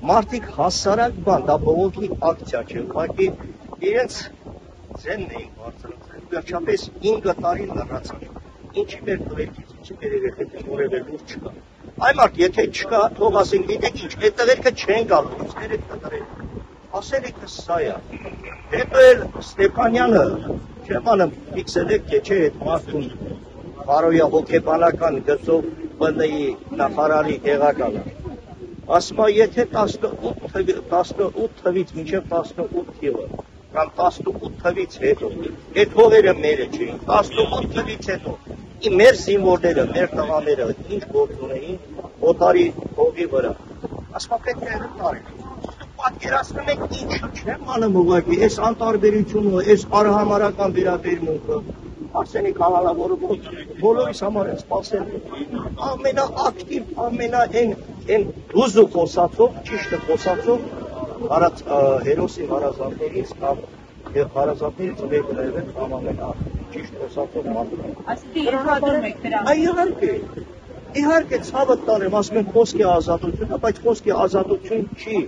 մարդիկ հասարակ բան, դա բողոքի ակցիա չէ, ուղղակի իրենց ձենն էին բարձրացրել, վերջապես 5 տարի լռացան, ինչի մեր տղերքից, ինչի մեր երեխեքից որևէ լուր չկա։ Այ մարդ, եթե չկա, թող ասենք, գիտեք ինչ, այդ տղերքը չեն գալու, ինչ ներեք տղերք, ասելիքը սա է։ Հետո էլ Ստեփանյանը, չեմ անում, ֆիքսել եք, թե չէ այդ մարդուն Բարոյա հոգեբանական գծով ԲՆ-ի նախարարի տեղակալը։ Ասում է, եթե 18 թվից մինչև 18 թիվը, կամ 18 թվից հետո, այդ հողերը մերը չէին, 18 թվից հետո, մեր զինվորները, մեր տղաները, ինչ գործ ունեին, օտարի հողի վրա, ասում է, պետք է տարել։ Պատկերացնում եք ինչ չեմ անում ուղղակի, այս անտարբերությունը, այս արհամարական վերաբերմունքը, Արսենիկ Ալալավորը բոլորիս համար են սպասել, ամենաակտիվ, այն դուզու խոսացող, ճիշտը խոսացող հերոսի հարազատներից կամ հարազատներից մեկն է ամենա ճիշտ խոսացող մարդը։ Այսինքն իրականորեն եք դրան։ Իհարկե, ցավը տանեմ, ասում են խոսքի ազատություն, բայց խոսքի ազատություն չի։